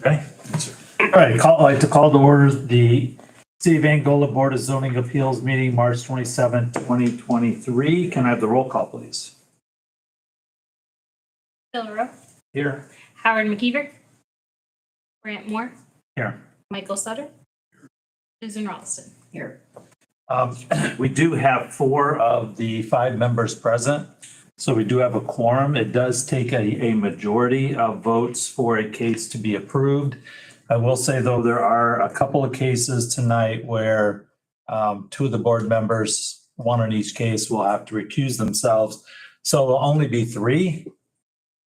Okay. All right, I'd like to call to order the City of Angola Board of Zoning Appeals meeting, March 27, 2023. Can I have the roll call, please? Bill Rowe, Here. Howard McKeever, Grant Moore, Here. Michael Sutter, Susan Ralston. Here. We do have 4 of the 5 members present, so we do have a quorum. It does take a majority of votes for a case to be approved. I will say, though, there are a couple of cases tonight where 2 of the board members, 1 in each case, will have to recuse themselves. So there'll only be 3.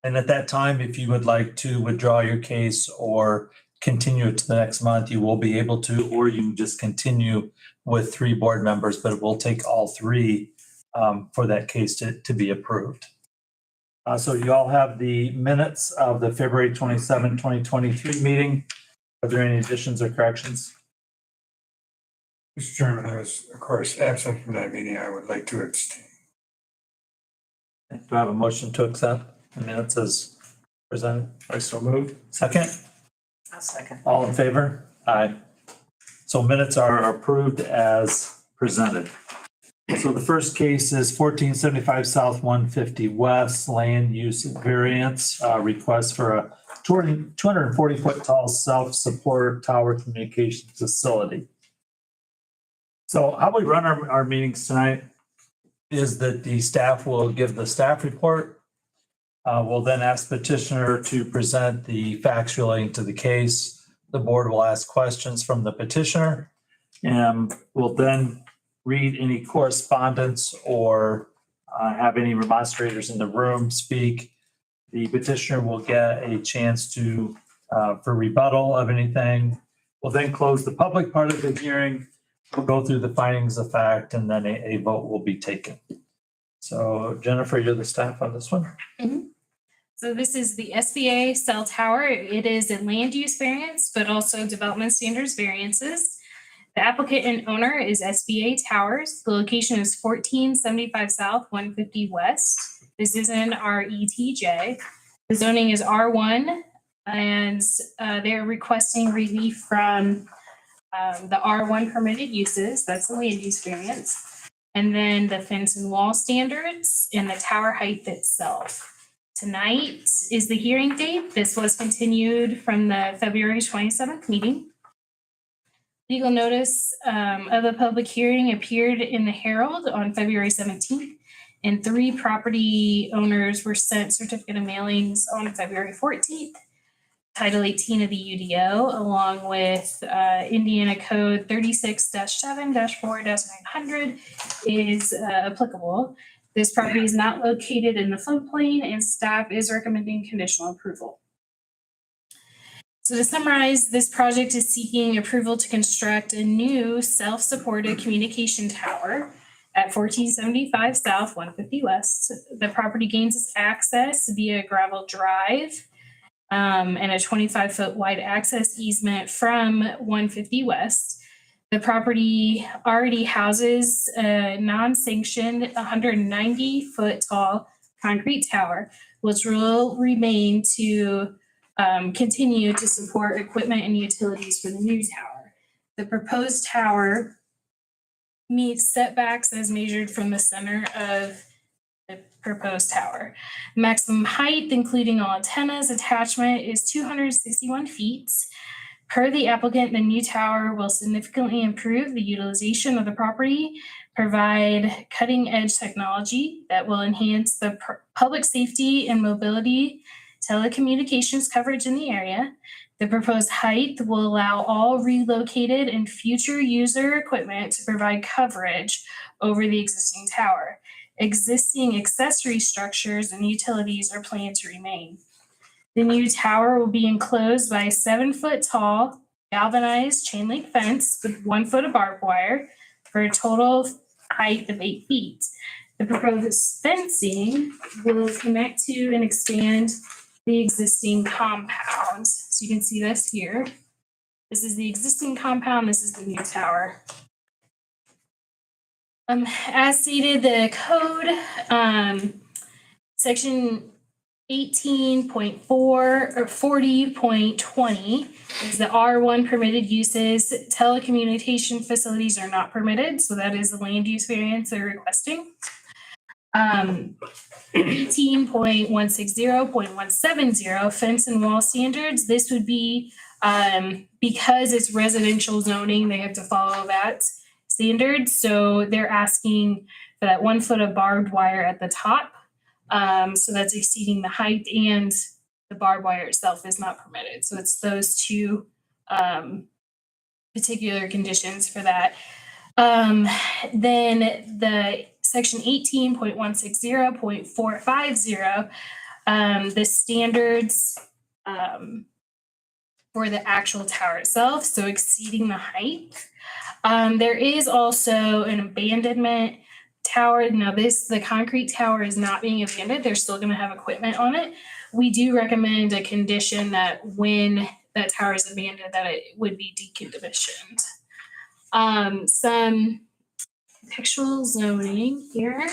And at that time, if you would like to withdraw your case or continue it to the next month, you will be able to, or you can just continue with 3 board members, but it will take all 3 for that case to be approved. So you all have the minutes of the February 27, 2023 meeting. Are there any additions or corrections? Mr. Chairman, I was, of course, absent from that meeting. I would like to abstain. Do I have a motion to accept the minutes as presented? I so moved. Second? I'll second. All in favor? Aye. So minutes are approved as presented. So the first case is 1475 South 150 West land use variance, request for a 240-foot tall self-support tower communication facility. So how we run our meetings tonight is that the staff will give the staff report. We'll then ask petitioner to present the facts relating to the case. The board will ask questions from the petitioner, and we'll then read any correspondence or have any remonstrators in the room speak. The petitioner will get a chance to for rebuttal of anything. We'll then close the public part of the hearing. We'll go through the findings of fact, and then a vote will be taken. So Jennifer, you're the staff on this one. Mm-hmm. So this is the SBA cell tower. It is a land use variance, but also development standards variances. The applicant and owner is SBA Towers. The location is 1475 South, 150 West. This is in our ETJ. The zoning is R1, and they're requesting relief from the R1 permitted uses. That's the land use variance. And then the fence and wall standards and the tower height itself. Tonight is the hearing date. This was continued from the February 27th meeting. Legal notice of a public hearing appeared in the Herald on February 17th, and 3 property owners were sent certificate of mailings on February 14th. Title 18 of the UDO, along with Indiana Code 36-7-4-900 is applicable. This property is not located in the floodplain, and staff is recommending conditional approval. So to summarize, this project is seeking approval to construct a new self-supported communication tower at 1475 South, 150 West. The property gains its access via gravel drive and a 25-foot wide access easement from 150 West. The property already houses a non-sanctioned 190-foot tall concrete tower, which will remain to continue to support equipment and utilities for the new tower. The proposed tower meets setbacks as measured from the center of the proposed tower. Maximum height, including all antennas attachment, is 261 feet. Per the applicant, the new tower will significantly improve the utilization of the property, provide cutting-edge technology that will enhance the public safety and mobility telecommunications coverage in the area. The proposed height will allow all relocated and future user equipment to provide coverage over the existing tower. Existing accessory structures and utilities are planned to remain. The new tower will be enclosed by a 7-foot tall galvanized chain link fence with 1 foot of barbed wire for a total height of 8 feet. The proposed fencing will connect to and expand the existing compound. So you can see this here. This is the existing compound, this is the new tower. As stated, the code, section 18.4 or 40.20 is the R1 permitted uses. Telecommunication facilities are not permitted, so that is the land use variance they're requesting. 18.160.170 fence and wall standards. This would be because it's residential zoning, they have to follow that standard. So they're asking for that 1 foot of barbed wire at the top. So that's exceeding the height, and the barbed wire itself is not permitted. So it's those two particular conditions for that. Then the section 18.160.450, the standards for the actual tower itself, so exceeding the height. There is also an abandonment tower. Now the concrete tower is not being abandoned. They're still going to have equipment on it. We do recommend a condition that when that tower is abandoned, that it would be decommissioned. Some contextual zoning here.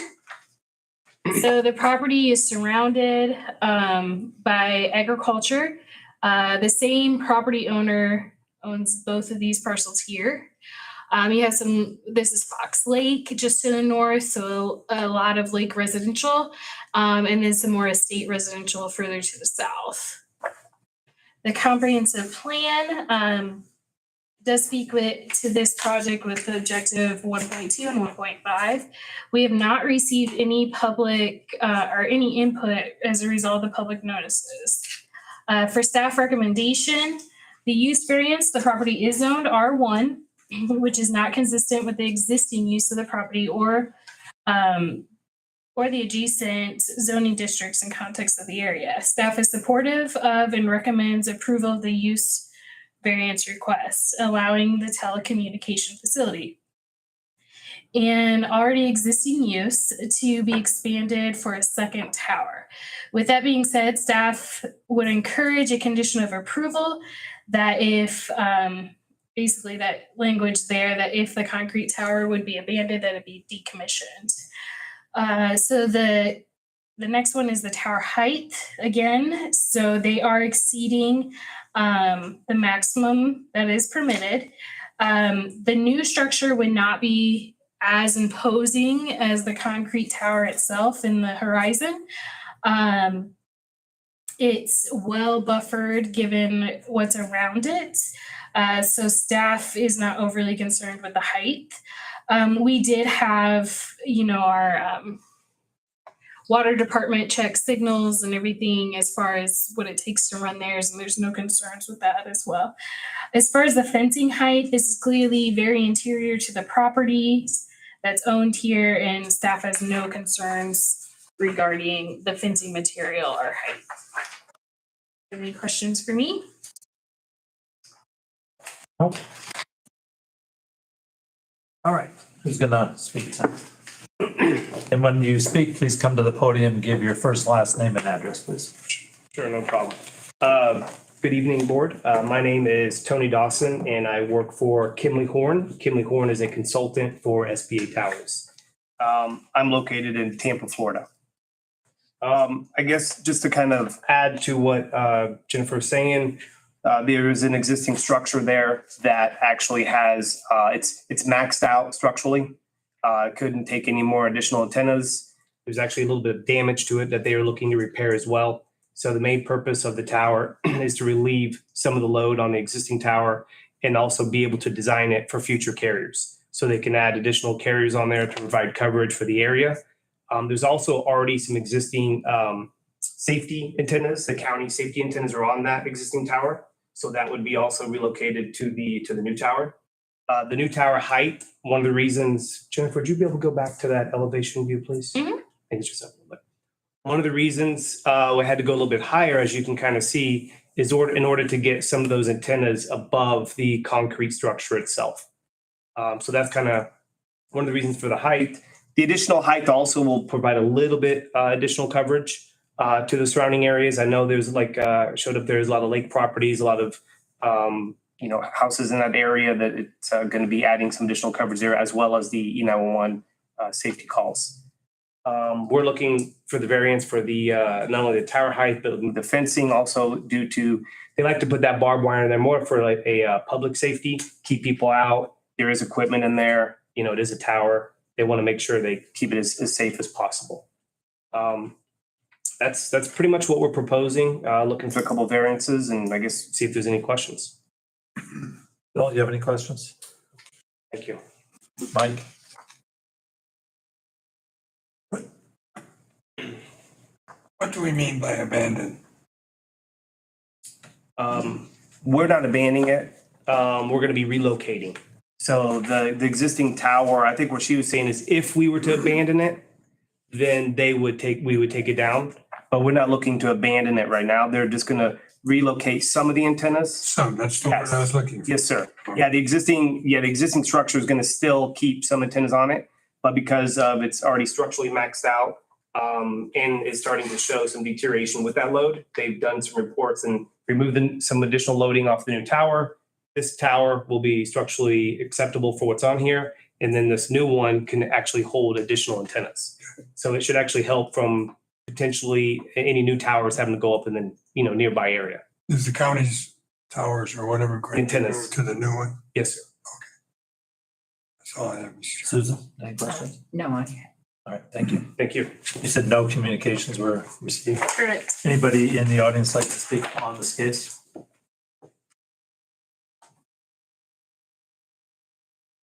So the property is surrounded by agriculture. The same property owner owns both of these parcels here. You have this is Fox Lake just to the north, so a lot of lake residential, and then some more estate residential further to the south. The comprehensive plan does speak to this project with the objective 1.2 and 1.5. We have not received any public or any input as a result of the public notices. For staff recommendation, the use variance, the property is zoned R1, which is not consistent with the existing use of the property or the adjacent zoning districts and context of the area. Staff is supportive of and recommends approval of the use variance request, allowing the telecommunication facility and already existing use to be expanded for a second tower. With that being said, staff would encourage a condition of approval that if basically that language there, that if the concrete tower would be abandoned, that it be decommissioned. So the next one is the tower height again. So they are exceeding the maximum that is permitted. The new structure would not be as imposing as the concrete tower itself in the horizon. It's well buffered given what's around it. So staff is not overly concerned with the height. We did have, our water department check signals and everything as far as what it takes to run theirs, and there's no concerns with that as well. As far as the fencing height, this is clearly very interior to the properties that's owned here, and staff has no concerns regarding the fencing material or height. Any questions for me? Nope. All right, who's gonna speak tonight? And when you speak, please come to the podium, give your first, last name and address, please. Sure, no problem. Good evening, board. My name is Tony Dawson, and I work for Kimley Horn. Kimley Horn is a consultant for SBA Towers. I'm located in Tampa, Florida. I guess just to kind of add to what Jennifer was saying, there is an existing structure there that actually has, it's maxed out structurally. Couldn't take any more additional antennas. There's actually a little bit of damage to it that they are looking to repair as well. So the main purpose of the tower is to relieve some of the load on the existing tower and also be able to design it for future carriers. So they can add additional carriers on there to provide coverage for the area. There's also already some existing safety antennas. The county safety antennas are on that existing tower. So that would be also relocated to the new tower. The new tower height, one of the reasons, Jennifer, would you be able to go back to that elevation view, please? Mm-hmm. Thank you, just a little bit. One of the reasons we had to go a little bit higher, as you can kind of see, is in order to get some of those antennas above the concrete structure itself. So that's kind of one of the reasons for the height. The additional height also will provide a little bit additional coverage to the surrounding areas. I know there's showed up there's a lot of lake properties, a lot of houses in that area that it's going to be adding some additional coverage there, as well as the E911 safety calls. We're looking for the variance for the not only the tower height, but the fencing also due to, they like to put that barbed wire in there more for like a public safety, keep people out. There is equipment in there, it is a tower. They want to make sure they keep it as safe as possible. That's pretty much what we're proposing, looking for a couple of variances and I guess see if there's any questions. Bill, you have any questions? Thank you. Mike? What do we mean by abandoned? We're not abandoning it. We're going to be relocating. So the existing tower, I think what she was saying is if we were to abandon it, then we would take it down, but we're not looking to abandon it right now. They're just going to relocate some of the antennas. Some, that's the word I was looking for. Yes, sir. Yeah, the existing structure is going to still keep some antennas on it, but because of it's already structurally maxed out, and is starting to show some deterioration with that load, they've done some reports and removed some additional loading off the new tower. This tower will be structurally acceptable for what's on here, and then this new one can actually hold additional antennas. So it should actually help from potentially any new towers having to go up in the nearby area. Is the county's towers or whatever going Antennas. to the new one? Yes, sir. That's all I have, Mr. Chairman. Susan, any questions? No, I All right, thank you. Thank you. You said no communications were received. Correct. Anybody in the audience like to speak on this case?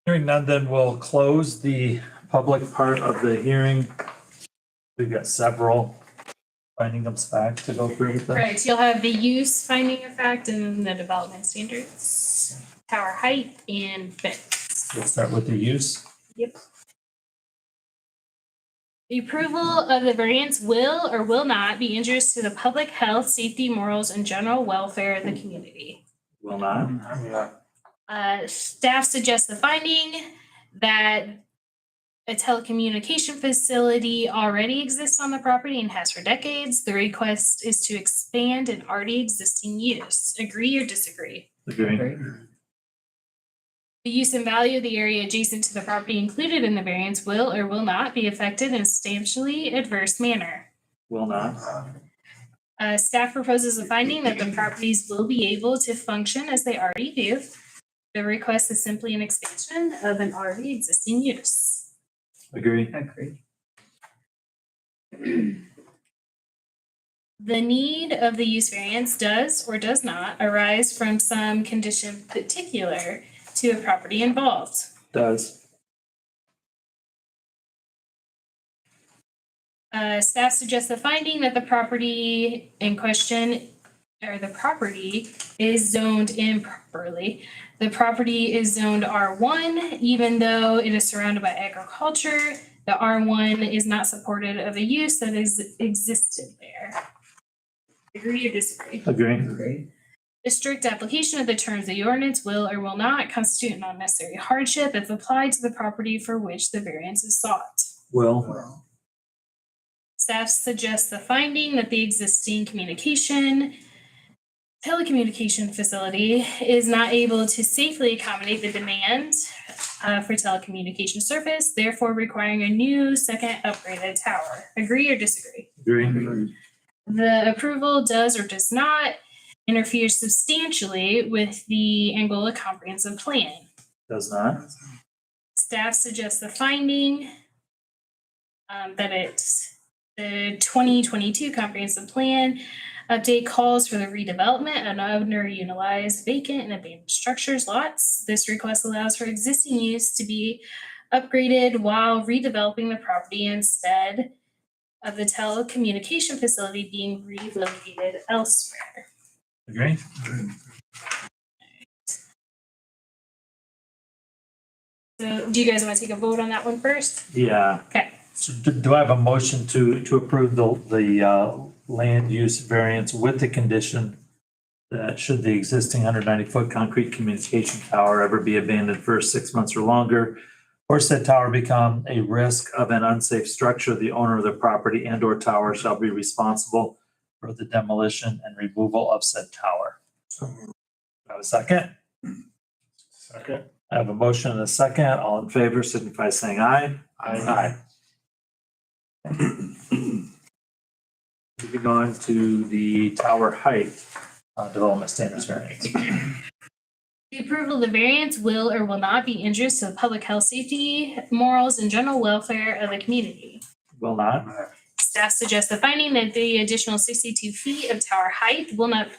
Hearing none, then we'll close the public part of the hearing. We've got several finding of fact to go through with that. Correct. You'll have the use finding of fact and then the development standards, tower height and fence. We'll start with the use. Yep. The approval of the variance will or will not be injurious to the public health, safety, morals, and general welfare of the community. Will not. Yeah. Staff suggests the finding that a telecommunication facility already exists on the property and has for decades. The request is to expand an already existing use. Agree or disagree? Agree. agree. The use and value of the area adjacent to the property included in the variance will or will not be affected in a substantially adverse manner. Will not. Staff proposes a finding that the properties will be able to function as they already do. The request is simply an expansion of an already existing use. Agree. Agree. The need of the use variance does or does not arise from some condition particular to a property involved. Does. Staff suggests the finding that the property in question, or the property is zoned improperly. The property is zoned R1, even though it is surrounded by agriculture. The R1 is not supported of a use that is existed there. Agree or disagree? Agree. Agree. The strict application of the terms of the ordinance will or will not constitute an unnecessary hardship if applied to the property for which the variance is sought. Will. Staff suggests the finding that the existing telecommunication facility is not able to safely accommodate the demand for telecommunication service, therefore requiring a new second upgraded tower. Agree or disagree? Agree. The approval does or does not interfere substantially with the Angola Comprehensive Plan. Does not. Staff suggests the finding that the 2022 Comprehensive Plan update calls for the redevelopment of underutilized vacant and abandoned structures lots. This request allows for existing use to be upgraded while redeveloping the property instead of the telecommunication facility being relocated elsewhere. Agree. So do you guys want to take a vote on that one first? Yeah. Okay. So do I have a motion to approve the land use variance with the condition that should the existing 190-foot concrete communication tower ever be abandoned for 6 months or longer, or said tower become a risk of an unsafe structure, the owner of the property and or tower shall be responsible for the demolition and removal of said tower. So moved. Have a second? Second. I have a motion and a second. All in favor, signify by saying aye. Aye. Moving on to the tower height development standards variance. The approval of the variance will or will not be injurious to the public health, safety, morals, and general welfare of the community. Will not. Staff suggests the finding that the additional 62 feet of tower height will not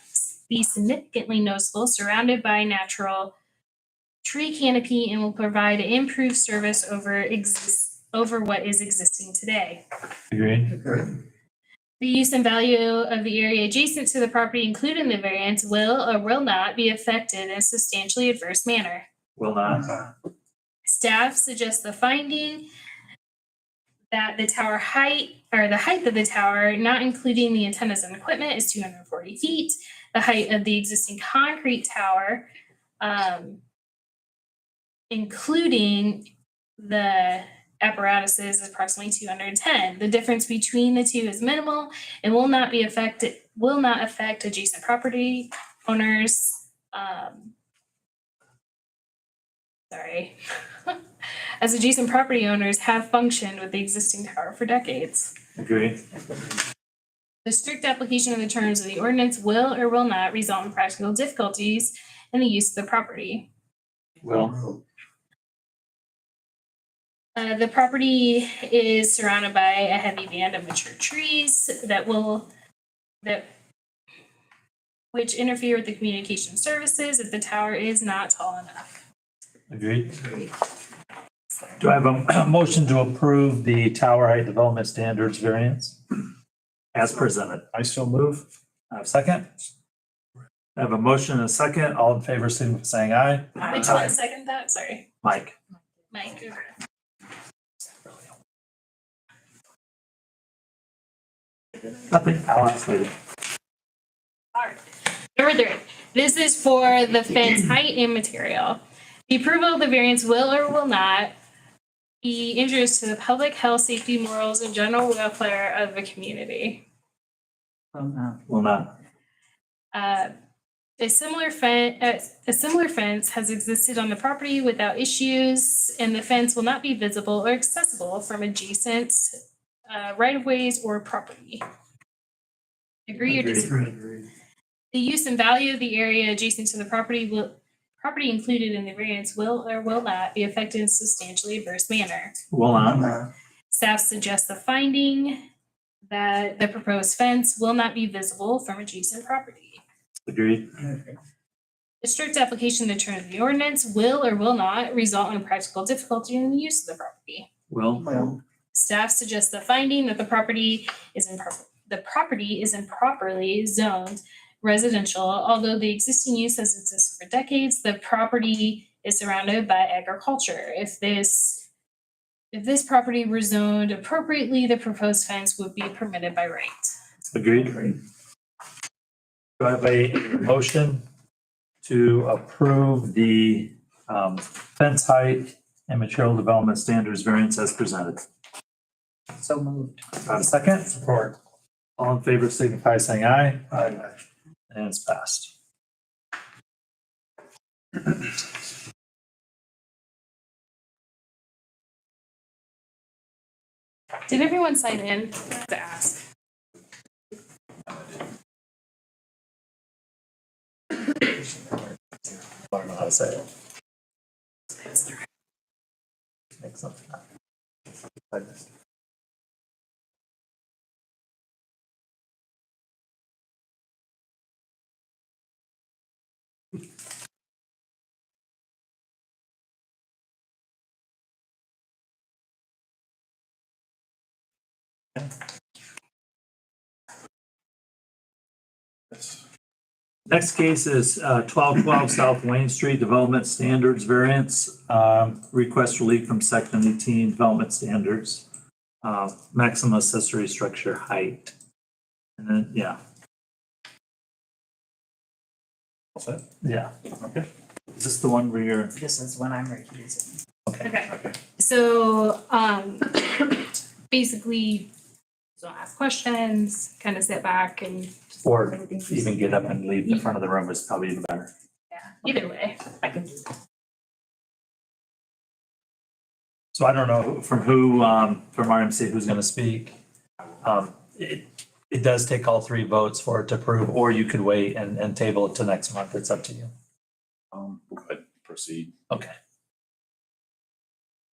be significantly noticeable, surrounded by natural tree canopy, and will provide improved service over what is existing today. Agreed. The use and value of the area adjacent to the property included in the variance will or will not be affected in a substantially adverse manner. Will not. Staff suggests the finding that the tower height, or the height of the tower, not including the antennas and equipment, is 240 feet. The height of the existing concrete tower, including the apparatuses, is approximately 210. The difference between the two is minimal and will not affect adjacent property owners. As adjacent property owners have functioned with the existing tower for decades. Agreed. The strict application of the terms of the ordinance will or will not result in practical difficulties in the use of the property. Will. The property is surrounded by a heavy band of mature trees which interfere with the communication services if the tower is not tall enough. Agreed. Do I have a motion to approve the tower height development standards variance as presented? I still move. I have a second. I have a motion and a second. All in favor, signify by saying aye. Which one second that? Sorry. Mike. Mike. Nothing. I'll ask later. All right. Number 3, this is for the fence height and material. The approval of the variance will or will not be injurious to the public health, safety, morals, and general welfare of the community. Will not. A similar fence has existed on the property without issues, and the fence will not be visible or accessible from adjacent right-of-ways or property. Agree or disagree? The use and value of the area adjacent to the property included in the variance will or will not be affected in a substantially adverse manner. Will not. Staff suggests the finding that the proposed fence will not be visible from adjacent property. Agreed. The strict application of the terms of the ordinance will or will not result in a practical difficulty in the use of the property. Will. Staff suggests the finding that the property is improperly zoned residential. Although the existing use has existed for decades, the property is surrounded by agriculture. If this property were zoned appropriately, the proposed fence would be permitted by right. Agreed. Do I have a motion to approve the fence height and material development standards variance as presented? So moved. Do I have a second? Support. All in favor, signify by saying aye. Aye. And it's passed. Did everyone sign in? I have to ask. I don't know how to say it. Make something up. Like this. Next case is 1212 South Wayne Street Development Standards Variance. Request relief from Section 18 Development Standards. Maximum accessory structure height. And then, yeah. What's that? Yeah, okay. Is this the one where you're, This is when I'm recusing. Okay, so, basically, don't ask questions, kind of sit back and. just Or let everything even get up and leave the front of the room is probably even better. Yeah, either way, I can do that. So I don't know from who, from RMC, who's gonna speak. It does take all three votes for it to approve, or you could wait and table it to next month. It's up to you. Go ahead, proceed. Okay.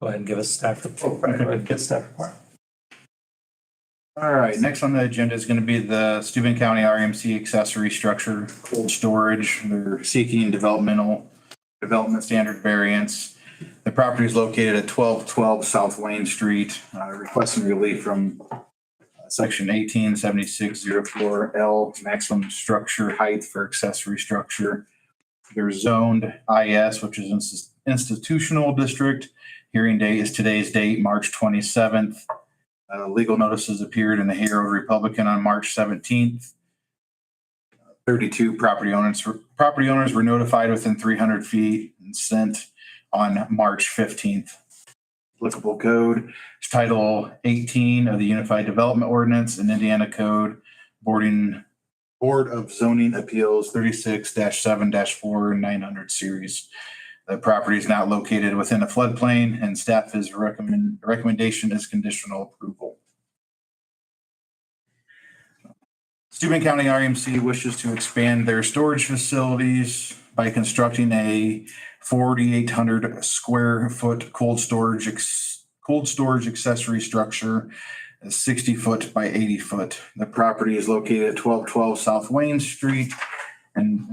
Go ahead and give us staff report. Go ahead and get staff report. All right, next on the agenda is going to be the Steuben County RMC accessory structure cold storage. They're seeking development standard variance. The property is located at 1212 South Wayne Street, requesting relief from section 187604L, maximum structure height for accessory structure. They're zoned IS, which is institutional district. Hearing date is today's date, March 27th. Legal notices appeared in the Herald Republican on March 17th. 32 property owners were notified within 300 feet and sent on March 15th. Applicable code is Title 18 of the Unified Development Ordinance and Indiana Code Board of Zoning Appeals 36-7-4 900 series. The property is not located within a floodplain, and staff's recommendation is conditional approval. Steuben County RMC wishes to expand their storage facilities by constructing a 4,800 square foot cold storage accessory structure, 60 foot by 80 foot. The property is located at 1212 South Wayne Street and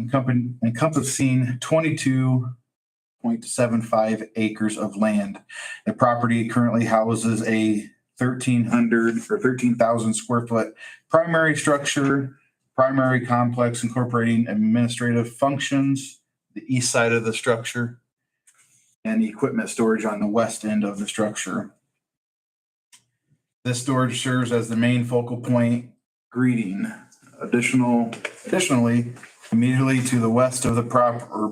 encompassing 22.75 acres of land. The property currently houses a 13,000 square foot primary complex incorporating administrative functions, the east side of the structure, and equipment storage on the west end of the structure. This storage serves as the main focal point greeting. Additionally, immediately to the west of the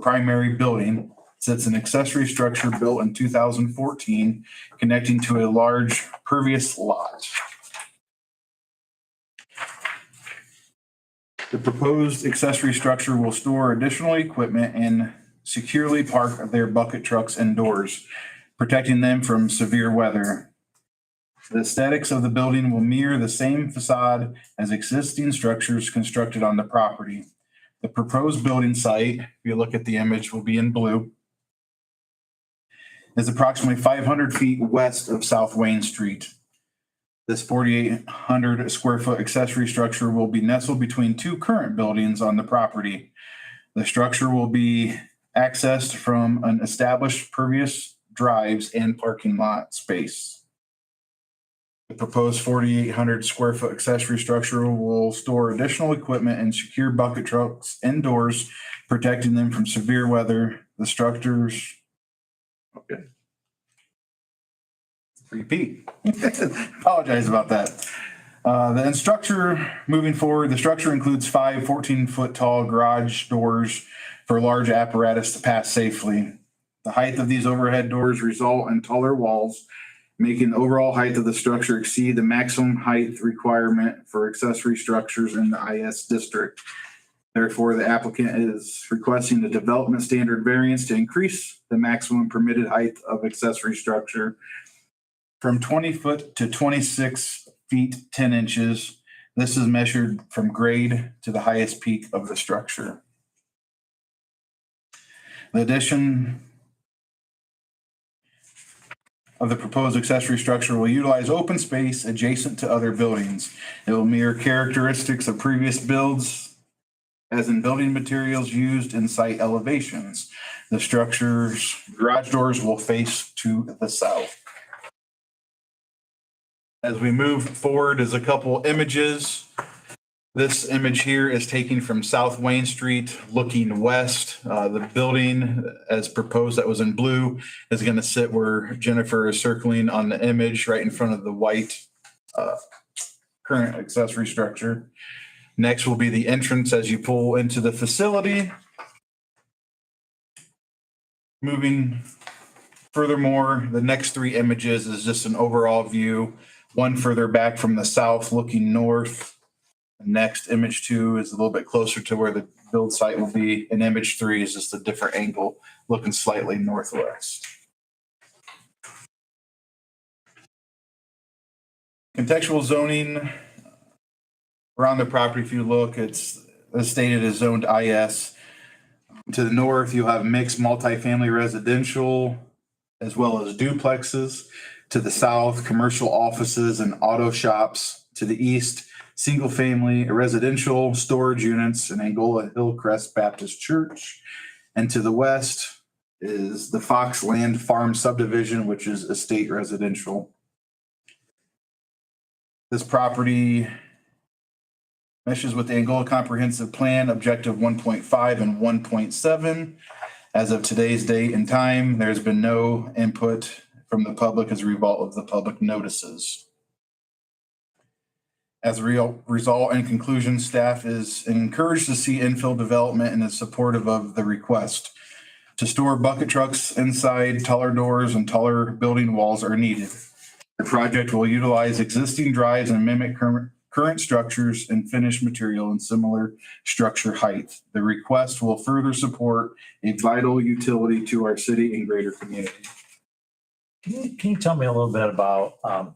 primary building sits an accessory structure built in 2014 connecting to a large pervious lot. The proposed accessory structure will store additional equipment and securely park their bucket trucks indoors, protecting them from severe weather. The aesthetics of the building will mirror the same facade as existing structures constructed on the property. The proposed building site, if you look at the image, will be in blue, is approximately 500 feet west of South Wayne Street. This 4,800 square foot accessory structure will be nestled between two current buildings on the property. The structure will be accessed from an established pervious drives and parking lot space. The proposed 4,800 square foot accessory structure will store additional equipment and secure bucket trucks indoors, protecting them from severe weather. The structures, okay. Repeat. Apologize about that. The structure moving forward, the structure includes 5 14-foot tall garage doors for large apparatus to pass safely. The height of these overhead doors result in taller walls, making the overall height of the structure exceed the maximum height requirement for accessory structures in the IS district. Therefore, the applicant is requesting the development standard variance to increase the maximum permitted height of accessory structure from 20 foot to 26 feet 10 inches. This is measured from grade to the highest peak of the structure. The addition of the proposed accessory structure will utilize open space adjacent to other buildings. It will mirror characteristics of previous builds, as in building materials used in site elevations. The structure's garage doors will face to the south. As we move forward is a couple images. This image here is taken from South Wayne Street looking west. The building as proposed that was in blue is going to sit where Jennifer is circling on the image right in front of the white current accessory structure. Next will be the entrance as you pull into the facility. Moving Furthermore, the next three images is just an overall view, one further back from the south looking north. Next, image 2 is a little bit closer to where the build site will be, and image 3 is just a different angle, looking slightly northwest. Contextual zoning around the property, if you look, it's as stated as zoned IS. To the north, you'll have mixed multifamily residential as well as duplexes. To the south, commercial offices and auto shops. To the east, single family residential storage units and Angola Hillcrest Baptist Church. And to the west is the Fox Land Farm subdivision, which is estate residential. This property meshes with the Angola Comprehensive Plan, Objective 1.5 and 1.7. As of today's date and time, there's been no input from the public as a result of the public notices. As a result and conclusion, staff is encouraged to see infill development and is supportive of the request. To store bucket trucks inside, taller doors and taller building walls are needed. The project will utilize existing drives and mimic current structures and finished material in similar structure height. The request will further support a vital utility to our city and greater community. Can you tell me a little bit about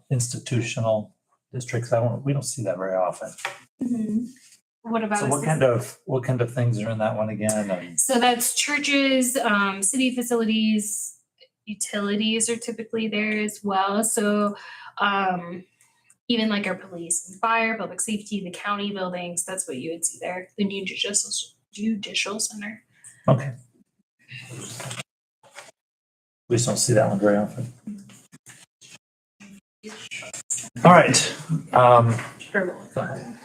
institutional districts? We don't see that very often. What about? So what kind of things are in that one again? And So that's churches, city facilities, utilities are typically there as well. So even like our police and fire, public safety, the county buildings, that's what you would see there. The new judicial center. okay. We just don't see that one very often. All right. Sure. Go ahead.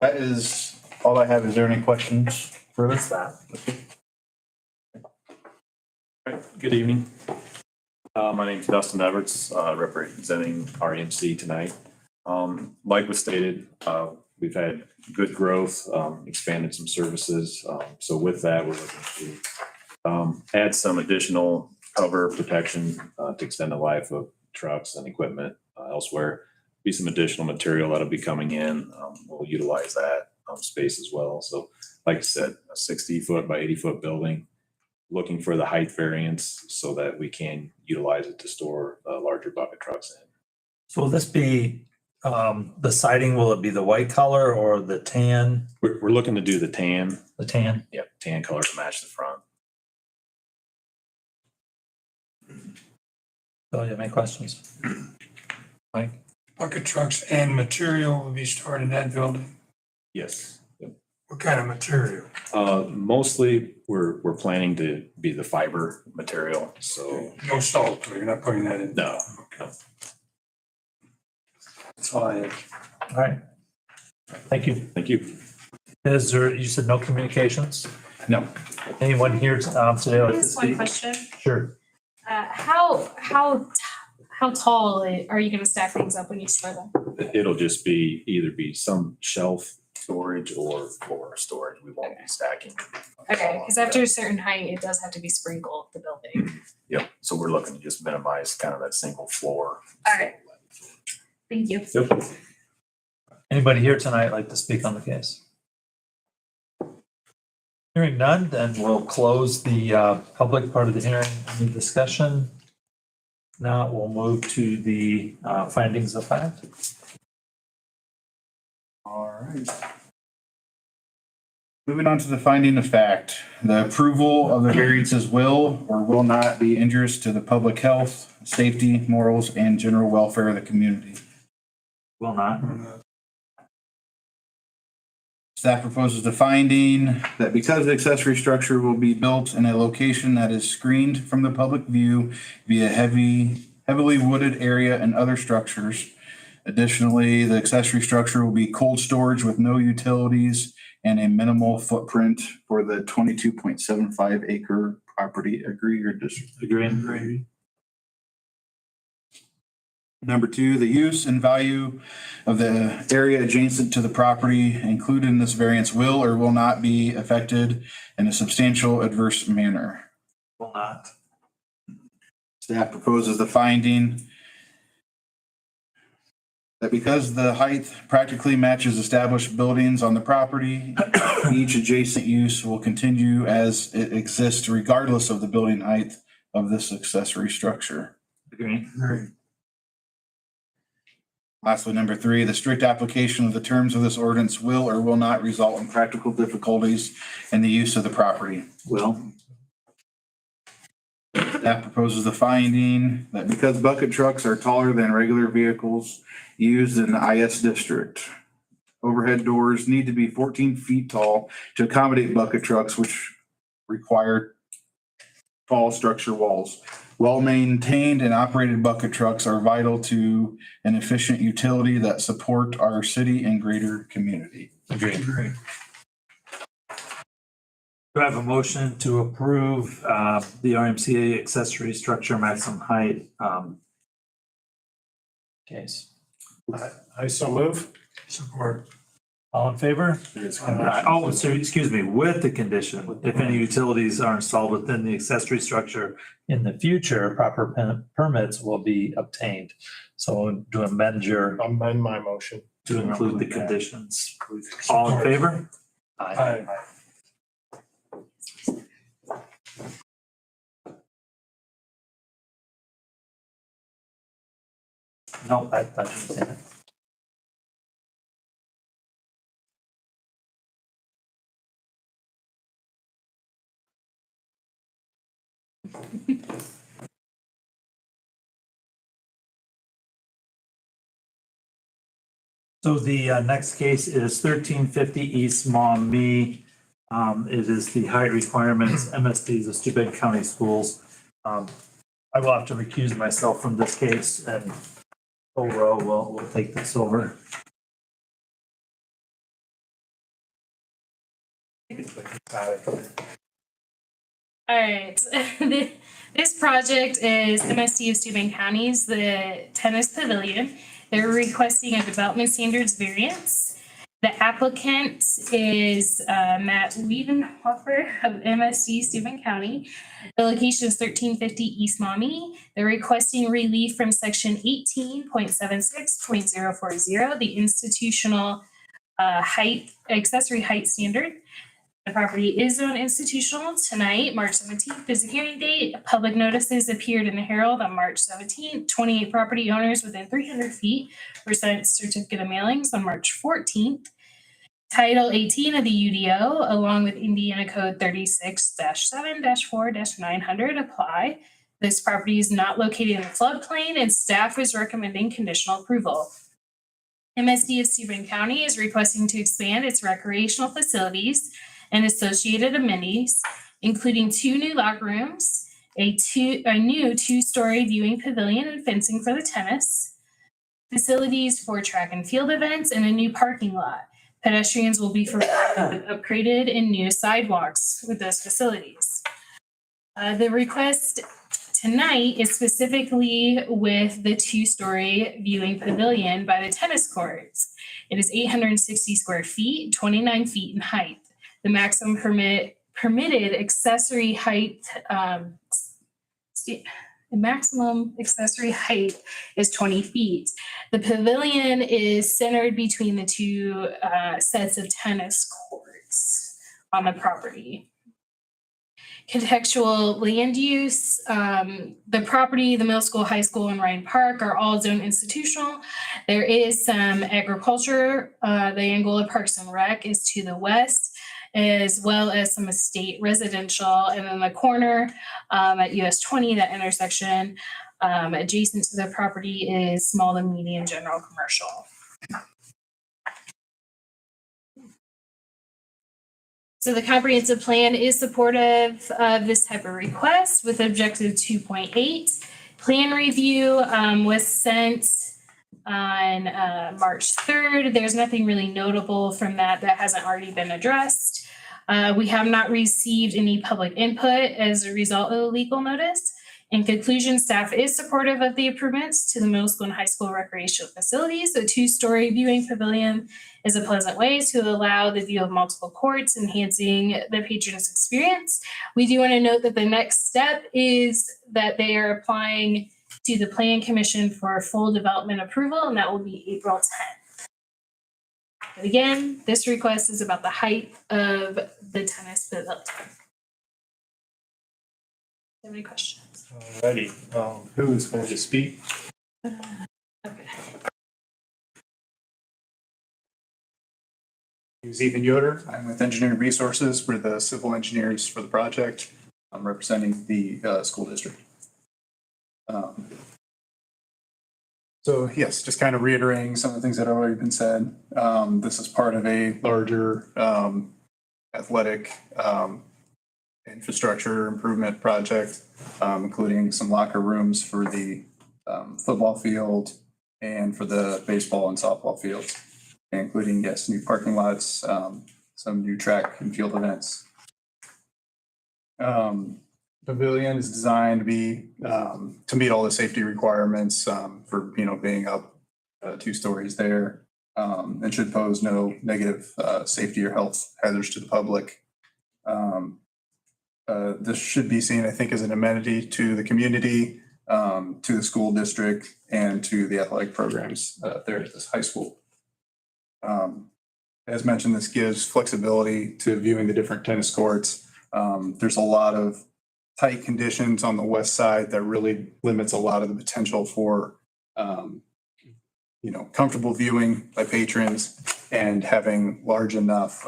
That is all I have. Is there any questions for What's this? that? Good evening. My name's Dustin Everts, representing REMC tonight. Like was stated, we've had good growth, expanded some services. So with that, we're looking to add some additional cover protection to extend the life of trucks and equipment elsewhere. Be some additional material that'll be coming in. We'll utilize that space as well. So like I said, a 60-foot by 80-foot building, looking for the height variance so that we can utilize it to store larger bucket trucks in. So will this be the siding? Will it be the white color or the tan? We're looking to do the tan. The tan. Yep, tan color to match the front. Bill, you have any questions? Mike? Bucket trucks and material will be stored in that building. Yes. Yep. What kind of material? Mostly we're planning to be the fiber material. So No salt, so you're not putting that in? no. Okay. That's all I have. All right. Thank you. Thank you. Is there, you said no communications? No. Anyone here today like to Just one speak? question. Sure. How tall are you going to stack things up when you store them? It'll just be either be some shelf storage or floor storage. We won't be stacking. Okay, because after a certain height, it does have to be sprinkled, the building. Yep. So we're looking to just minimize kind of that single floor. All right. Thank you. Yep. Anybody here tonight like to speak on the case? Hearing none, then we'll close the public part of the hearing. Any discussion? Now we'll move to the findings of fact. All right. Moving on to the finding of fact, the approval of the variances will or will not be injurious to the public health, safety, morals, and general welfare of the community. Will not. Staff proposes the finding that because the accessory structure will be built in a location that is screened from the public view via heavily wooded area and other structures. Additionally, the accessory structure will be cold storage with no utilities and a minimal footprint for the 22.75 acre property. Agree or disagree? Agree. Number two, the use and value of the area adjacent to the property included in this variance will or will not be affected in a substantial adverse manner. Will not. Staff proposes the finding that because the height practically matches established buildings on the property, each adjacent use will continue as it exists regardless of the building height of this accessory structure. Agree. Lastly, number three, the strict application of the terms of this ordinance will or will not result in practical difficulties in the use of the property. Will. Staff proposes the finding that because bucket trucks are taller than regular vehicles used in the IS district, overhead doors need to be 14 feet tall to accommodate bucket trucks, which require tall structure walls. Well-maintained and operated bucket trucks are vital to an efficient utility that support our city and greater community. Agree. Do I have a motion to approve the RMCA accessory structure maximum height case? I so move. Support. All in favor? Oh, so excuse me, with the condition, if any utilities are installed within the accessory structure in the future, proper permits will be obtained. So to amend Amend my motion. to include the conditions. All in favor? Aye. No, I didn't say that. So the next case is 1350 East Maumee. It is the height requirements, MSDs of Steuben County Schools. I will have to recuse myself from this case, and overall, we'll take this over. All right, this project is MSD of Steuben County's, the tennis pavilion. They're requesting a development standards variance. The applicant is Matt Wiedenhofer of MSD Steuben County. The location is 1350 East Maumee. They're requesting relief from section 18.76.040, the institutional height, accessory height standard. The property is zoned institutional. Tonight, March 17th is the hearing date. Public notices appeared in the Herald on March 17th. 28 property owners within 300 feet were sent certificate of mailings on March 14th. Title 18 of the UDO, along with Indiana Code 36-7-4-900 apply. This property is not located in the floodplain, and staff is recommending conditional approval. MSD of Steuben County is requesting to expand its recreational facilities and associated amenities, including 2 new locker rooms, a new 2-story viewing pavilion and fencing for the tennis, facilities for track and field events, and a new parking lot. Pedestrians will be upgraded and new sidewalks with those facilities. The request tonight is specifically with the 2-story viewing pavilion by the tennis courts. It is 860 square feet, 29 feet in height. The maximum permitted accessory height, the maximum accessory height is 20 feet. The pavilion is centered between the 2 sets of tennis courts on the property. Contextual land use, the property, the middle school, high school, and Ryan Park are all zoned institutional. There is some agriculture. The Angola Parks and Rec is to the west, as well as some estate residential. And then the corner at US 20, that intersection adjacent to the property is small to medium general commercial. So the comprehensive plan is supportive of this type of request with objective 2.8. Plan review was sent on March 3rd. There's nothing really notable from that hasn't already been addressed. We have not received any public input as a result of the legal notice. In conclusion, staff is supportive of the improvements to the middle school and high school recreational facilities. The two-story viewing pavilion is a pleasant way to allow the view of multiple courts, enhancing the patron's experience. We do want to note that the next step is that they are applying to the Plan Commission for full development approval, and that will be April 10th. But again, this request is about the height of the tennis pavilion. Have any questions? Alrighty, who is going to speak? Okay. Stephen Yoder. I'm with Engineering Resources. We're the civil engineers for the project. I'm representing the school district. So yes, just kind of reiterating some of the things that have already been said. This is part of a larger athletic infrastructure improvement project, including some locker rooms for the football field and for the baseball and softball fields, including, yes, new parking lots, some new track and field events. Pavilion is designed to be to meet all the safety requirements for, being up 2 stories there, and should pose no negative safety or health hazards to the public. This should be seen, I think, as an amenity to the community, to the school district, and to the athletic programs there at this high school. As mentioned, this gives flexibility to viewing the different tennis courts. There's a lot of tight conditions on the west side that really limits a lot of the potential for, comfortable viewing by patrons and having large enough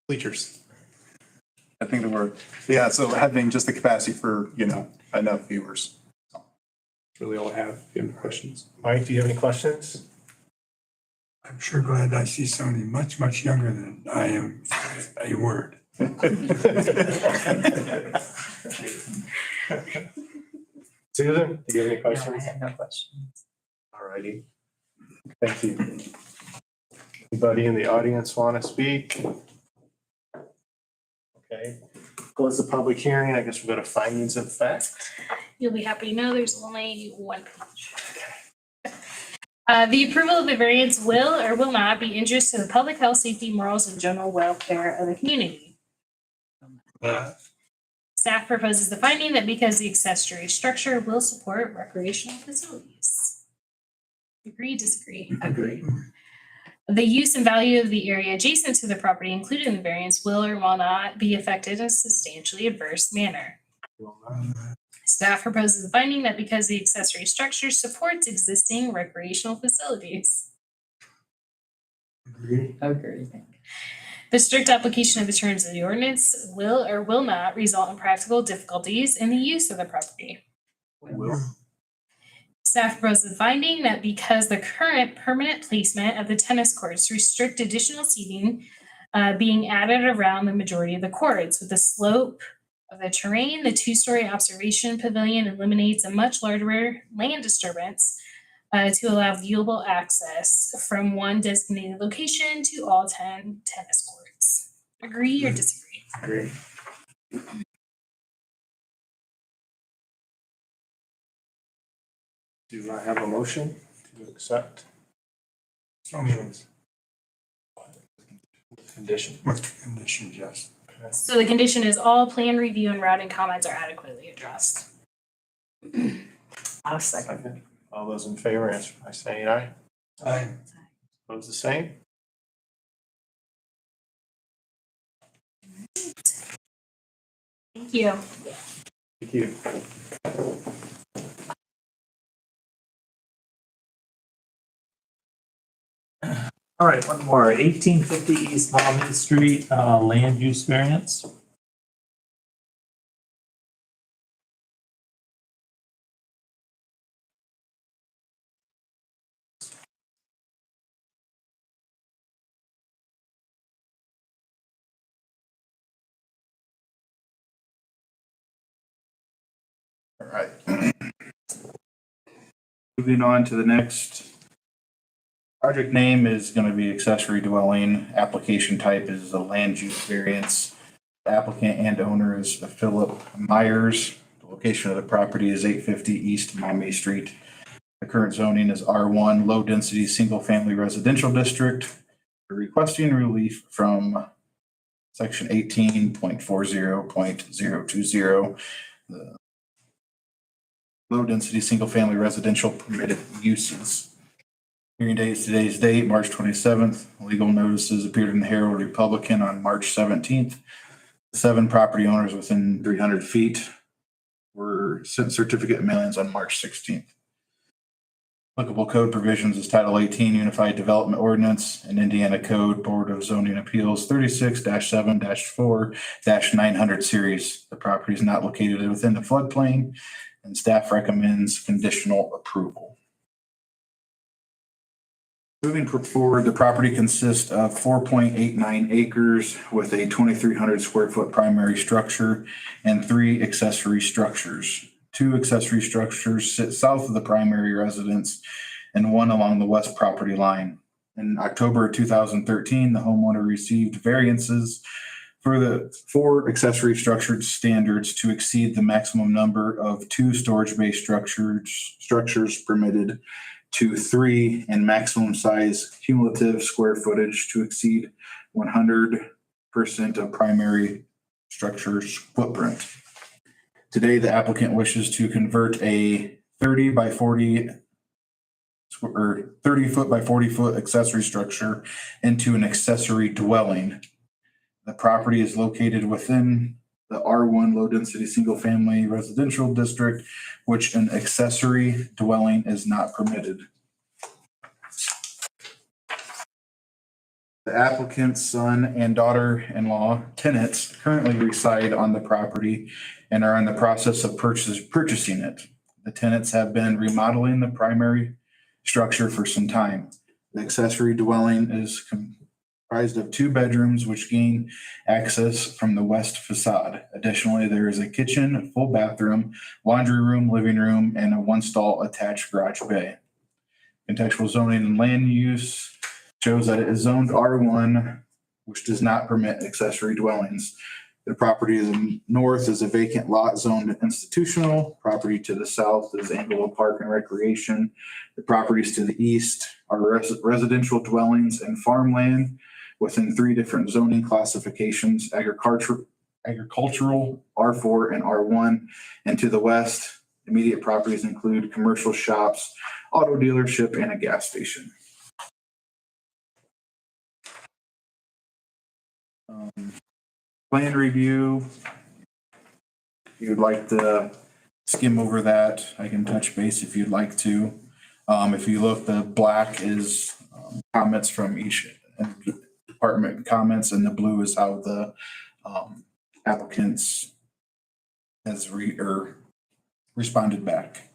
bleachers. I think the word, yeah, so having just the capacity for, enough viewers. That's really all I have. If you have any questions. Mike, do you have any questions? I'm sure glad I see somebody much, much younger than I am. A word. Susan, do you have any No, I questions? have no questions. Alrighty, thank you. Anybody in the audience want to speak? Okay, close the public hearing. I guess we'll go to findings of fact. You'll be happy to know there's only one page. The approval of the variance will or will not be injurious to the public health, safety, morals, and general welfare of the community. Staff proposes the finding that because the accessory structure will support recreational facilities. Agree, disagree? Agree. The use and value of the area adjacent to the property, including the variance, will or will not be affected in a substantially adverse manner. Staff proposes the finding that because the accessory structure supports existing recreational facilities. Agree. The strict application of the terms of the ordinance will or will not result in practical difficulties in the use of the property. Staff proposes the finding that because the current permanent placement of the tennis courts restrict additional seating being added around the majority of the courts. With the slope of the terrain, the 2-story observation pavilion eliminates a much larger land disturbance to allow viewable access from one designated location to all 10 tennis courts. Agree or disagree? Agree. Do I have a motion to accept So moved. condition? With the conditions, yes. So the condition is all plan review and routing comments are adequately addressed. I'll second. Second. All those in favor answer by saying aye. Aye. Opposed, the same. Thank you. Thank you. All right, one more, 1850 East Maumee Street, land use variance. All right. Moving on to the next Project name is going to be accessory dwelling. Application type is a land use variance. The applicant and owner is Philip Myers. The location of the property is 850 East Miami Street. The current zoning is R1, low density, single family residential district. We're requesting relief from section 18.40.020, the low density, single family residential permitted uses. Hearing date is today's date, March 27th. Legal notices appeared in the Herald Republican on March 17th. 7 property owners within 300 feet were sent certificate of mailings on March 16th. Applicable code provisions is Title 18 Unified Development Ordinance and Indiana Code Board of Zoning Appeals 36-7-4-900 series. The property is not located within the floodplain, and staff recommends conditional approval. Moving forward, the property consists of 4.89 acres with a 2,300 square foot primary structure and 3 accessory structures. 2 accessory structures sit south of the primary residence and 1 along the west property line. In October 2013, the homeowner received variances for the 4 accessory structured standards to exceed the maximum number of 2 storage-based structures permitted to 3 and maximum size cumulative square footage to exceed 100% of primary structure's footprint. Today, the applicant wishes to convert a 30 by 40 or 30 foot by 40 foot accessory structure into an accessory dwelling. The property is located within the R1 low density single family residential district, which an accessory dwelling is not permitted. The applicant's son and daughter-in-law tenants currently reside on the property and are in the process of purchasing it. The tenants have been remodeling the primary structure for some time. The accessory dwelling is comprised of 2 bedrooms which gain access from the west facade. Additionally, there is a kitchen, a full bathroom, laundry room, living room, and a 1-stall attached garage bay. Contextual zoning and land use shows that it is zoned R1, which does not permit accessory dwellings. The property is north is a vacant lot zoned institutional. Property to the south is Angola Park and Recreation. The properties to the east are residential dwellings and farmland within 3 different zoning classifications: agricultural, R4 and R1. And to the west, immediate properties include commercial shops, auto dealership, and a gas station. Plan review. If you'd like to skim over that, I can touch base if you'd like to. If you look, the black is comments from each department comments, and the blue is how the applicants has responded back.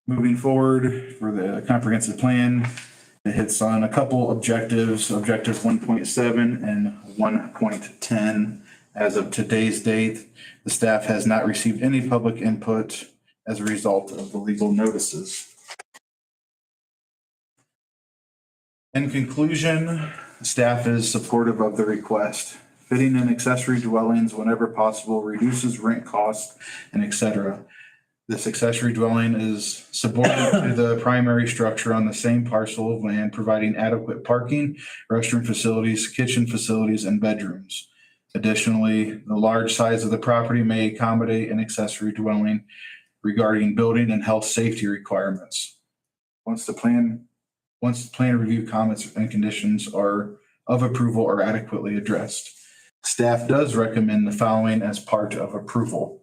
Moving forward for the comprehensive plan, it hits on a couple objectives, objectives 1.7 and 1.10. As of today's date, the staff has not received any public input as a result of the legal notices. In conclusion, staff is supportive of the request. Fitting in accessory dwellings whenever possible reduces rent costs and etc. This accessory dwelling is subordinate to the primary structure on the same parcel of land, providing adequate parking, restroom facilities, kitchen facilities, and bedrooms. Additionally, the large size of the property may accommodate an accessory dwelling regarding building and health safety requirements. Once the plan review comments and conditions are of approval are adequately addressed, staff does recommend the following as part of approval.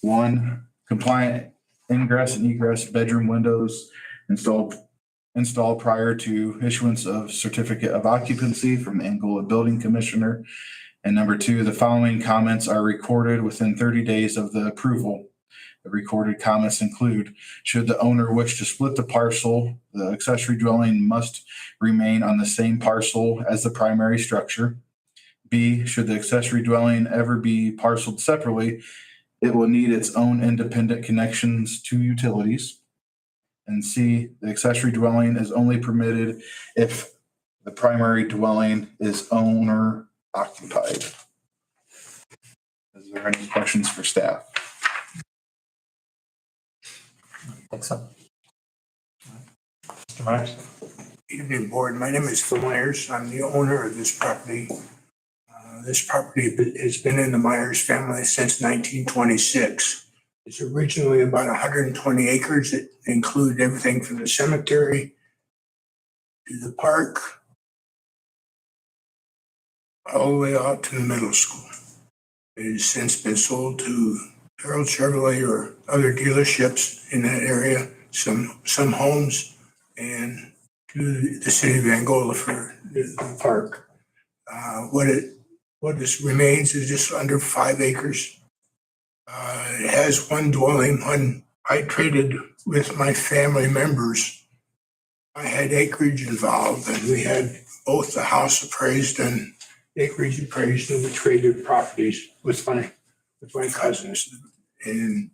1, compliant ingress and egress bedroom windows installed prior to issuance of certificate of occupancy from the Angola Building Commissioner. And number 2, the following comments are recorded within 30 days of the approval. The recorded comments include: should the owner wish to split the parcel, the accessory dwelling must remain on the same parcel as the primary structure. B, should the accessory dwelling ever be parceled separately, it will need its own independent connections to utilities. And C, the accessory dwelling is only permitted if the primary dwelling is owner occupied. Is there any questions for staff? Think so. Mr. Myers? Evening, Board. My name is Phil Myers. I'm the owner of this property. This property has been in the Myers family since 1926. It's originally about 120 acres. It included everything from the cemetery to the park, all the way out to the middle school. It has since been sold to Harold Chevrolet or other dealerships in that area, some homes, and to the city of Angola for the park. What remains is just under 5 acres. It has one dwelling. When I traded with my family members, I had acreage involved, and we had both the house appraised and acreage appraised, and we traded properties with my cousins. And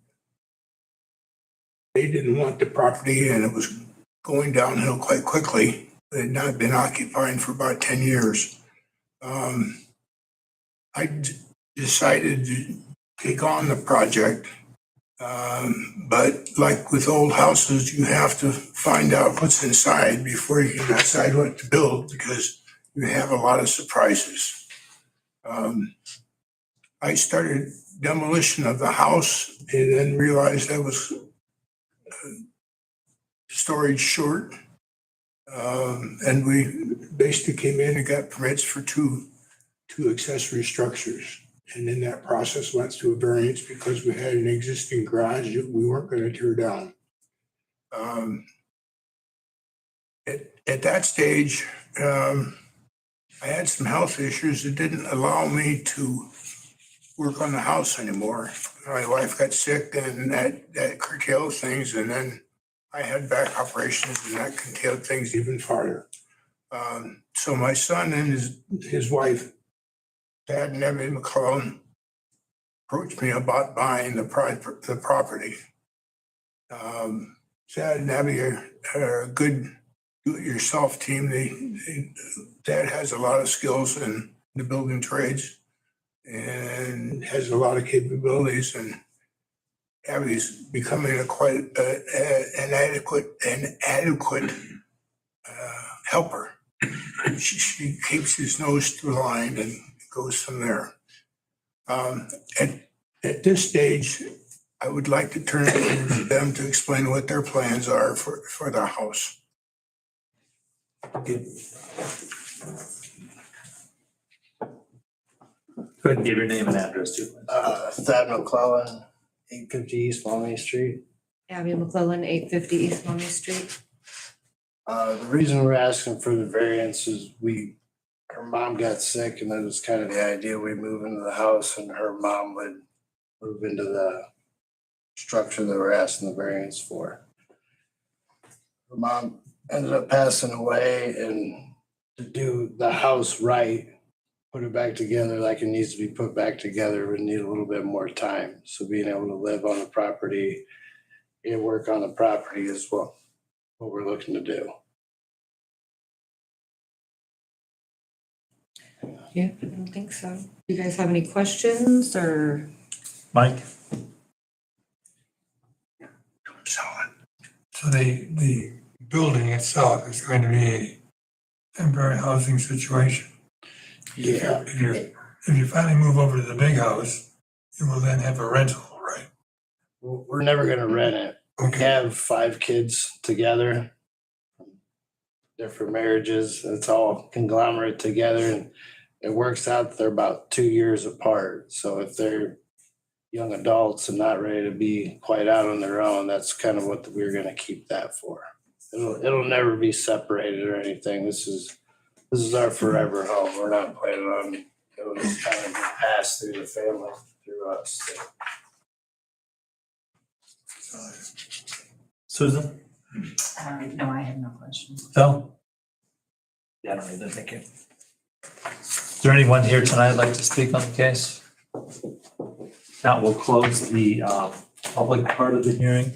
they didn't want the property, and it was going downhill quite quickly. It had not been occupied for about 10 years. I decided to take on the project. But like with old houses, you have to find out what's inside before you can decide what to build, because you have a lot of surprises. I started demolition of the house and then realized I was storage short. And we basically came in and got permits for two accessory structures. And in that process went through a variance because we had an existing garage that we weren't going to tear down. At that stage, I had some health issues that didn't allow me to work on the house anymore. My wife got sick and that curtailed things, and then I had back operations and that curtailed things even farther. So my son and his wife, Dad and Emily McClellan, approached me about buying the property. Dad and Abby are a good do-it-yourself team. Dad has a lot of skills in the building trades and has a lot of capabilities, and Abby's becoming an adequate helper. She keeps his nose to the line and goes from there. At this stage, I would like to turn it over to them to explain what their plans are for the house. Go ahead and give your name and address too. Thad McClellan, 850 East Maumee Street. Abby McClellan, 850 East Maumee Street. The reason we're asking for the variance is her mom got sick, and that was kind of the idea. We move into the house and her mom would move into the structure that we're asking the variance for. Her mom ended up passing away, and to do the house right, put it back together like it needs to be put back together, would need a little bit more time. So being able to live on the property and work on the property is what we're looking to do. Yeah, I don't think so. Do you guys have any questions or? Mike? Solid. So the building itself is going to be a temporary housing situation. Yeah. If you finally move over to the big house, you will then have a rental, right? We're never going to rent it. We Okay. have 5 kids together, different marriages. It's all conglomerate together, and it works out that they're about 2 years apart. So if they're young adults and not ready to be quite out on their own, that's kind of what we're going to keep that for. It'll never be separated or anything. This is our forever home. We're not planning on it was kind of passed through the family through us. Susan? No, I have no questions. Phil? Yeah, I don't either, thank you. Is there anyone here tonight who'd like to speak on the case? Now we'll close the public part of the hearing.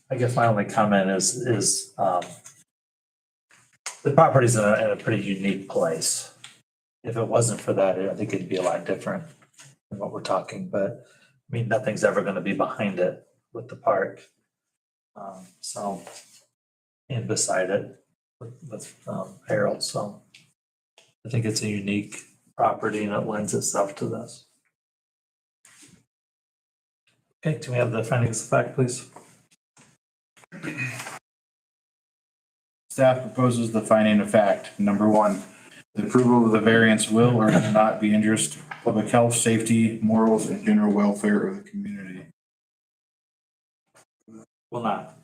I guess my only comment is the property's in a pretty unique place. If it wasn't for that, I think it'd be a lot different than what we're talking, but I mean, nothing's ever gonna be behind it with the park. So, and beside it with Harold, so I think it's a unique property and it lends itself to this. Okay, can we have the findings of fact, please? Staff proposes the finding of fact. Number one, the approval of the variance will or will not be injurious to public health, safety, morals, and general welfare of the community. Will not.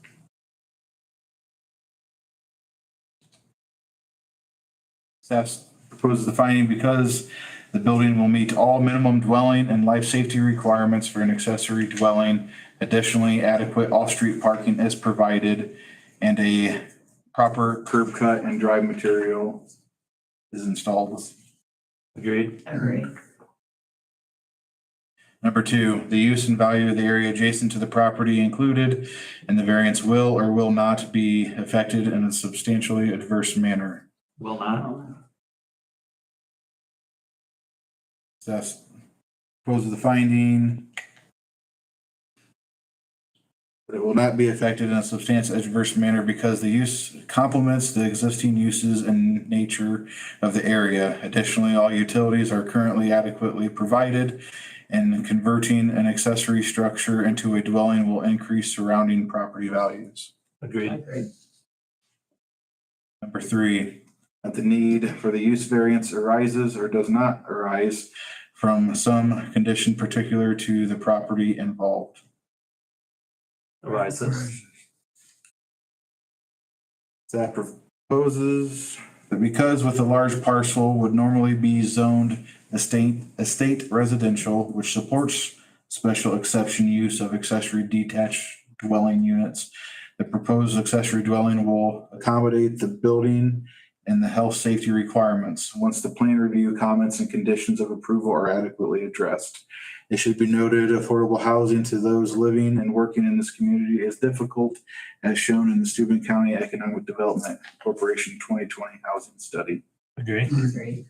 Staff proposes the finding because the building will meet all minimum dwelling and life safety requirements for an accessory dwelling. Additionally, adequate off-street parking is provided and a proper curb cut and drive material is installed. Agreed? Agree. Number two, the use and value of the area adjacent to the property included and the variance will or will not be affected in a substantially adverse manner. Will not. Staff proposes the finding that it will not be affected in a substantial adverse manner because the use complements the existing uses and nature of the area. Additionally, all utilities are currently adequately provided, and converting an accessory structure into a dwelling will increase surrounding property values. Agreed? Number three, that the need for the use variance arises or does not arise from some condition particular to the property involved. Arises. Staff proposes that because with a large parcel would normally be zoned estate residential, which supports special exception use of accessory detached dwelling units, the proposed accessory dwelling will accommodate the building and the health safety requirements once the plan review comments and conditions of approval are adequately addressed. It should be noted, affordable housing to those living and working in this community is difficult, as shown in the Steuben County Economic Development Corporation 2020 housing study. Agree? Agree.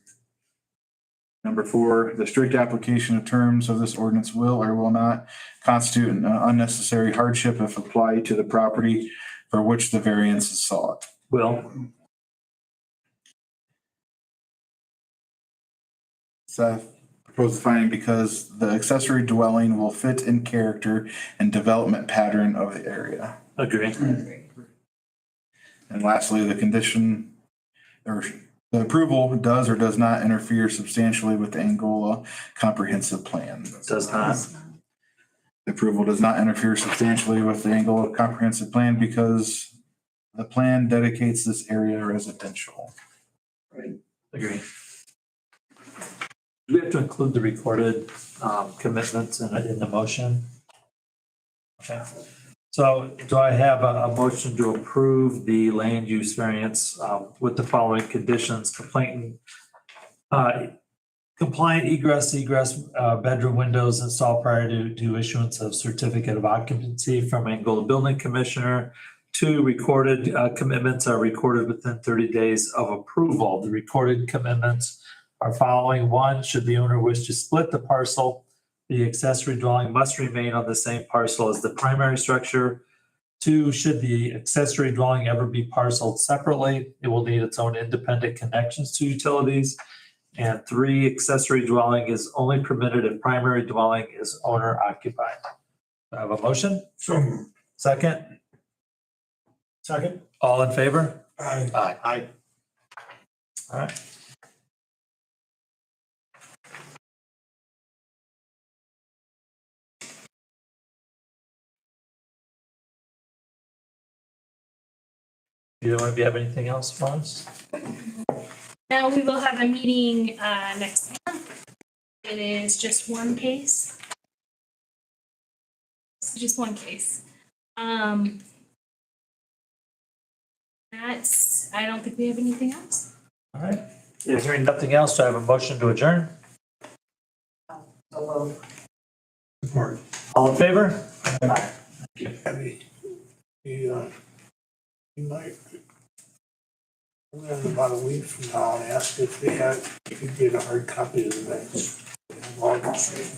Number four, the strict application of terms of this ordinance will or will not constitute an unnecessary hardship if applied to the property for which the variance is sought. Will? Staff proposed finding because the accessory dwelling will fit in character and development pattern of the area. Agree? And lastly, the condition or the approval does or does not interfere substantially with the Angola comprehensive plan. Does not. The approval does not interfere substantially with the Angola comprehensive plan because the plan dedicates this area residential. Agree. Do we have to include the recorded commitments in the motion? Okay. So do I have a motion to approve the land use variance with the following conditions? Compliant egress bedroom windows installed prior to issuance of certificate of occupancy from Angola Building Commissioner. 2, recorded commitments are recorded within 30 days of approval. The recorded commitments are following. 1, should the owner wish to split the parcel, the accessory dwelling must remain on the same parcel as the primary structure. 2, should the accessory dwelling ever be parceled separately, it will need its own independent connections to utilities. And 3, accessory dwelling is only permitted if primary dwelling is owner occupied. Do I have a motion? So, Second? Second. All in favor? I, Aye. All right. Either one of you have anything else for us? Now, we will have a meeting next month. It is just one case. It's just one case. I don't think we have anything else. All right. Hearing nothing else, do I have a motion to adjourn? support. All in favor? Heavy. You might, come in about a week from now and ask if they had, if you get a hard copy of the minutes. All the